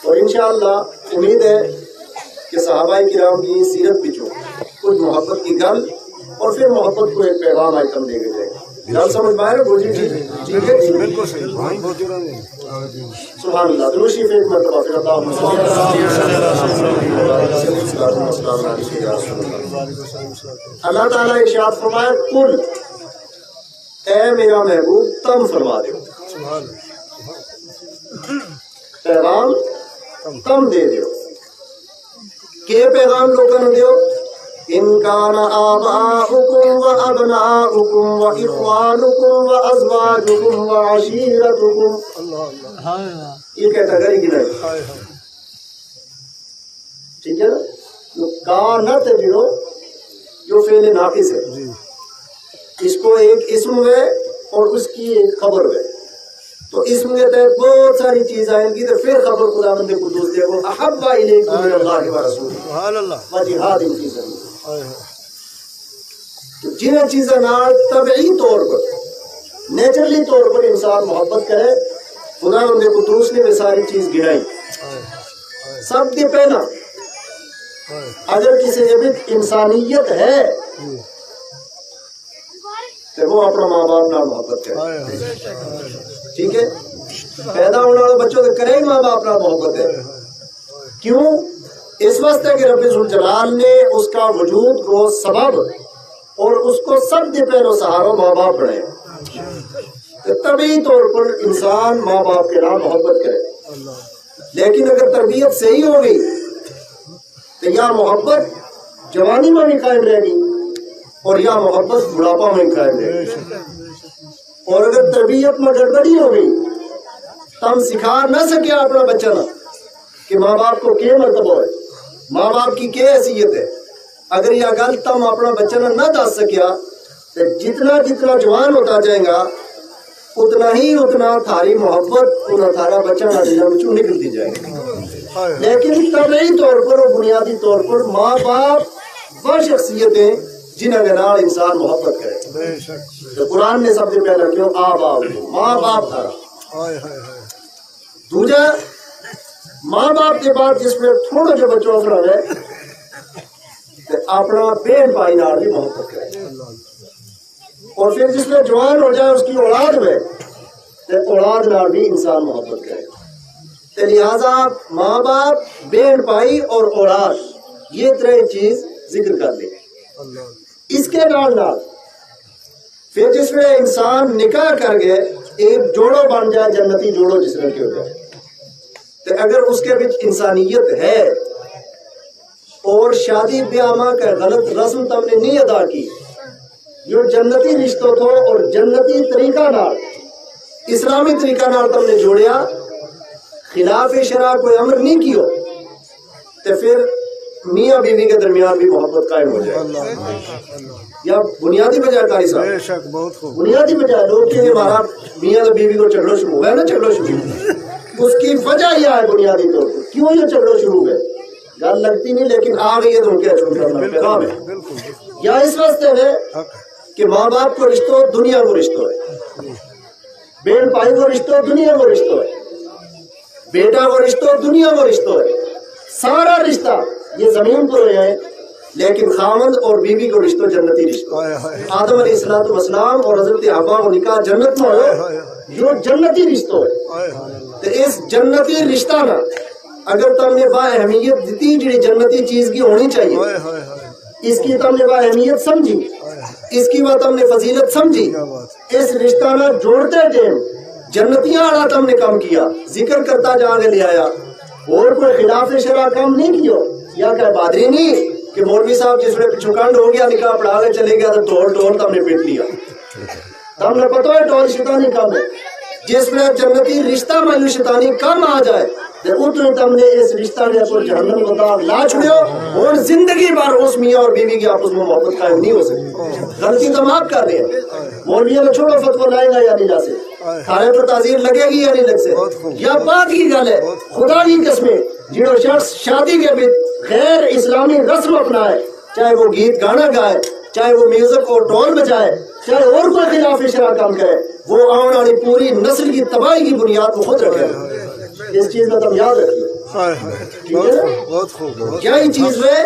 اور انشاءاللہ امید ہے کہ صحابہ کرام کی سیرت پچھو کچھ محبت کی گل اور پھر محبت کو ایک پیغام آئٹم دے کے جائے گل سمجھ پائے گا جی ٹھیک ہے بالکل صحیح سبحان اللہ درود شریف ایک مرتبہ پھر اللہ تعالیٰ ارشاد فرمایا کل اے میرا محبوب تم فرما دیو پیغام تم دے دیو کہ پیغام لوگوں نے دیو ان کان آباؤکم و ابناؤکم و اخوانکم و ازواجکم و عشیرتکم یہ کیٹاگری کی نہیں ٹھیک ہے نا کانت جو فعل ناقص ہے اس کو ایک اسم ہے اور اس کی ایک خبر ہے تو اسم کے تحت بہت ساری چیز آئیں گی تو پھر خبر خداوند قدوس دے کو احب الیکم من اللہ و رسولہ سبحان اللہ و جہاد فی سبیلہ جن چیزیں طبعی طور پر نیچرلی طور پر انسان محبت کرے خداوند قدوس نے وہ ساری چیز گرائی سب کے پہلا اگر کسی میں انسانیت ہے تو وہ اپنا ماں باپ نال محبت کرے ٹھیک ہے پیدا ہونے والے بچوں کے کرے ہی ماں باپ نال محبت ہے کیوں اس واسطے کہ رب ذوالجلال نے اس کا وجود کو سبب اور اس کو سب کے پہلو سہارا ماں باپ بنائے طبعی طور پر انسان ماں باپ کے نام محبت کرے لیکن اگر تربیت صحیح ہو گئی تو یا محبت جوانی میں بھی قائم رہے گی اور یا محبت بڑھاپا میں قائم رہے گی اور اگر تربیت میں گڑبڑی ہو گئی تو ہم سکھا نہ سکے اپنا بچہ نہ کہ ماں باپ کو کیا مرتبہ ہے ماں باپ کی کیا حیثیت ہے اگر یہ گل تم اپنا بچہ نہ دس سکیا تو جتنا جتنا جوان ہوتا جائے گا اتنا تھاری محبت تھارا بچہ نکلتی جائے گی لیکن طبعی طور پر اور بنیادی طور پر ماں باپ وہ شخصیتیں جنہوں کے نال انسان محبت کرے تو قرآن نے سب سے پہلا کیوں ماں باپ تھارا دوجا ماں باپ کے بعد جس میں تھوڑا جو بچوں پر ہے اپنا بہن بھائی نال بھی محبت کرے اور پھر جس میں جوان ہو جائے اس کی اولاد میں اولاد نال بھی انسان محبت کرے تو لہٰذا ماں باپ بہن بھائی اور اولاد یہ ترے چیز ذکر کر لی اس کے نال پھر جس میں انسان نکاح کر کے ایک جوڑو بن جائے جنتی جوڑو جس میں ہو جائے تو اگر اس کے بچ انسانیت ہے اور شادی بیاہ کا غلط رسم تم نے نہیں ادا کی جو جنتی رشتہ تھو اور جنتی طریقہ نال اسلامی طریقہ نال تم نے جوڑیا خلاف شرع کوئی امر نہیں کیو تو پھر میاں بیوی کے درمیان بھی محبت قائم ہو جائے یا بنیادی وجہ قاری صاحب بنیادی وجہ لوگ کہ ہمارا میاں بیوی کو جھگڑا شروع ہوا ہے نا جھگڑا شروع اس کی وجہ یہ ہے بنیادی طور پر کیوں یہ جھگڑا شروع ہے گل لگتی نہیں لیکن آ گئی ہے تو کیا شروع کرنا پیغام ہے یا اس واسطے ہے کہ ماں باپ کو رشتہ دنیا کو رشتہ ہے بہن بھائی کو رشتہ دنیا کو رشتہ ہے بیٹا کو رشتہ دنیا کو رشتہ ہے سارا رشتہ یہ زمین پر ہے لیکن خاوند اور بیوی کو رشتہ جنتی رشتہ آدم علیہ السلام اور حضرت حوا کو نکاح جنت میں ہو جو جنتی رشتہ ہے تو اس جنتی رشتہ نا اگر تم نے با اہمیت دیتی جی جنتی چیز کی ہونی چاہیے اس کی تم نے با اہمیت سمجھی اس کی بات تم نے فضیلت سمجھی اس رشتہ نہ جوڑتے ٹائم جنتیاں والا تم نے کام کیا ذکر کرتا جا کے لے آیا اور کوئی خلاف شرع کام نہیں کیا یا کہ بادری نہیں کہ مولوی صاحب جس میں چکانڈ ہو گیا نکاح پڑھا کے چلے گیا تو ٹول تم نے پیٹ لیا تم نے پتہ ہے ٹول شیطانی کام ہے جس میں جنتی رشتہ میں شیطانی کم آ جائے اتنے تم نے اس رشتہ کے اوپر جہنم بتا لا چھوڑو اور زندگی بھر اس میاں اور بیوی کی آپس میں محبت قائم نہیں ہو سکتی غلطی تم آپ کر رہے ہیں مولویوں نے چھوڑو فتویٰ لائے گا یا نہیں جا سکے کھانے پر تعزیر لگے گی یا نہیں لگ سکے یا بات کی گل ہے خدا کی قسمیں جنہوں شخص شادی کے بھی غیر اسلامی رسم اپنائے چاہے وہ گیت گانا گائے چاہے وہ میوزک اور ڈول بجائے چاہے اور کوئی خلاف شرع کام کرے وہ آنے والی پوری نسل کی تباہی کی بنیاد کو خود رکھے اس چیز کا تم یاد رکھیے ٹھیک ہے نا؟ بہت خوب یہی چیز ہے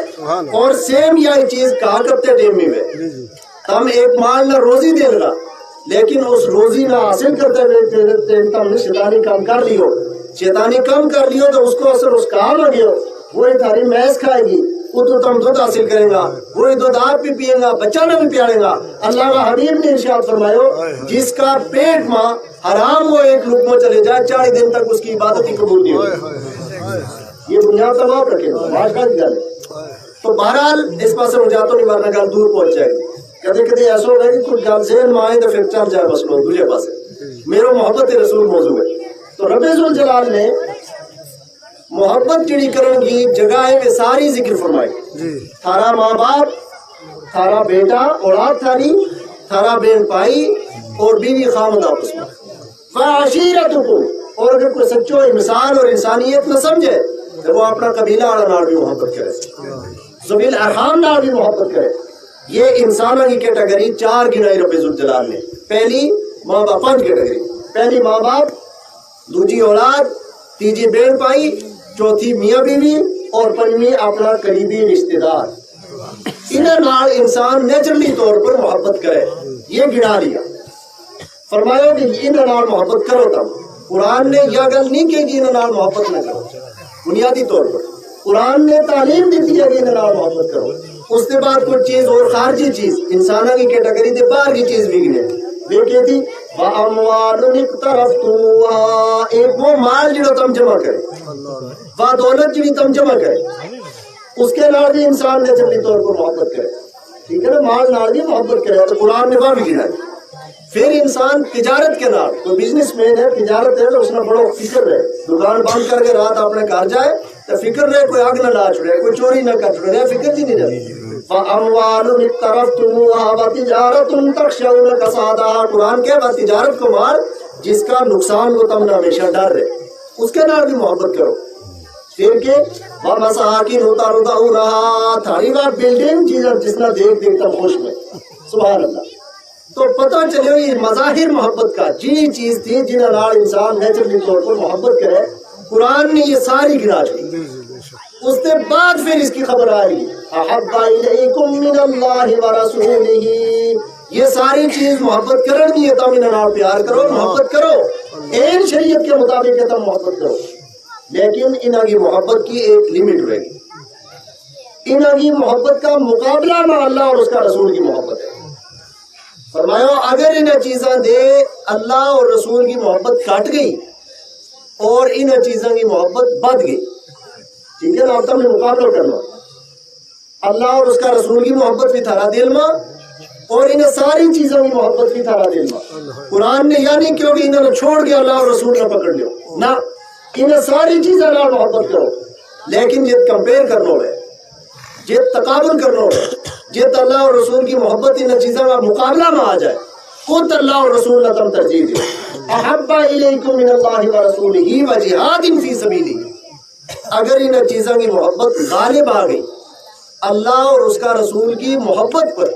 اور سیم یہی چیز کہا کرتے ٹیم میں تم ایک مال نہ روزی دے گا لیکن اس روزی نہ حاصل کرتے ہوئے تم نے شیطانی کام کر لیو شیطانی کام کر لیو تو اس کو اثر اس کا آ گیا وہی تاری میس کھائے گی وہ تو تم دودھ حاصل کرے گا وہی دودھ آپ بھی پیے گا بچہ نہ بھی پیارے گا اللہ کا حبیب نے ارشاد فرمایا جس کا پیٹ ماں حرام وہ ایک لقمہ چلے جائے 40 دن تک اس کی عبادت ہی قبول نہیں ہوگی یہ بنیاد تباہ رکھے گا آج کا گل ہے تو بہرحال اس پاس میں جاتا نہیں ورنہ گل دور پہنچ جائے گی کدے کدے ایسا ہوگا کہ کچھ گل ذہن میں آئے تو پھر چل جائے مسئلہ دوسرے پاس میرا محبت رسول موضوع ہے تو رب ذوالجلال نے محبت جڑی کرن کی جگہ ہے وہ ساری ذکر فرمائی تھارا ماں باپ تھارا بیٹا اولاد تھاری تھارا بہن بھائی اور بیوی خامد آپس میں وعشیرتکم اور اگر کوئی سچو مثال اور انسانیت نہ سمجھے تو وہ اپنا قبیلہ والا نال بھی محبت کرے ذویل ارحام نال بھی محبت کرے یہ انسانوں کی کیٹیگری 4 گنائی رب ذوالجلال نے پہلی ماں باپ 5 کیٹیگری پہلی ماں باپ دوسری اولاد تیسری بہن بھائی چوتھی میاں بیوی اور پنجویں اپنا قریبی رشتہ دار انہاں نال انسان نیچرلی طور پر محبت کرے یہ گنا لیا فرمایا کہ انہاں نال محبت کرو تم قرآن نے یہ گل نہیں کہ انہاں نال محبت نہ کرو بنیادی طور پر قرآن نے تعلیم دیتی ہے کہ انہاں نال محبت کرو اس کے بعد کوئی چیز اور خارجی چیز انسانوں کی کیٹیگری سے باہر کی چیز بھی گنے وہ کہتی وَأَمْوَالٌ اقْتَرَفْتُمُوهَا ایک وہ مال جڑو تم جمع کرے وہ دولت جڑی تم جمع کرے اس کے نال بھی انسان نے جبری طور پر محبت کرے ٹھیک ہے نا مال نال بھی محبت کرے تو قرآن نے وہ بھی گنا پھر انسان تجارت کے نال کوئی بزنس مین ہے تجارت ہے تو اس نے بڑا فکر رہے دکان بند کر کے رات اپنے گھر جائے تو فکر رہے کوئی آگ نہ لا چھڑے کوئی چوری نہ کر چھڑے فکر جی نہیں رہتی فَأَمْوَالٌ اقْتَرَفْتُمُوهَا وَتِجَارَةٌ تَخْشَوْنَ كَسَادَهَا قرآن کے بعد تجارت کو مال جس کا نقصان کو تم ہمیشہ ڈر رہے اس کے نال بھی محبت کرو پھر کے وَمَسَاكِنُ تَرْضَوْنَهَا تھاری بات بلڈنگ جس نے دیکھ دیکھ تم خوش میں سبحان اللہ تو پتہ چلو یہ مظاہر محبت کا جی چیز تھی جنہاں نال انسان نیچرلی طور پر محبت کرے قرآن نے یہ ساری گنا دی اس کے بعد پھر اس کی خبر آئی احب الیکم من اللہ ورسولہ یہ ساری چیز محبت کرنی ہے تم انہاں نال پیار کرو محبت کرو این شریعت کے مطابق تم محبت کرو لیکن انہاں کی محبت کی ایک لمٹ رہے گی انہاں کی محبت کا مقابلہ میں اللہ اور اس کا رسول کی محبت ہے فرمایا اگر انہیں چیزاں دے اللہ اور رسول کی محبت کٹ گئی اور انہیں چیزوں کی محبت بڑھ گئی ٹھیک ہے نا تم نے مقابلہ کرنا اللہ اور اس کا رسول کی محبت بھی تھارا دل میں اور انہیں ساری چیزوں کی محبت بھی تھارا دل میں قرآن نے یعنی کیونکہ انہوں نے چھوڑ کے اللہ اور رسول نے پکڑ لو نہ انہیں ساری چیزیں نال محبت کرو لیکن جب کمپیئر کرنا ہے جب تقابل کرنا ہے جب اللہ اور رسول کی محبت ان چیزوں کا مقابلہ میں آ جائے خود اللہ اور رسول نے تم ترجیح دے احب الیکم من اللہ ورسولہ وجہاد فی سبیلہ اگر ان چیزوں کی محبت غالب آ گئی اللہ اور اس کا رسول کی محبت پر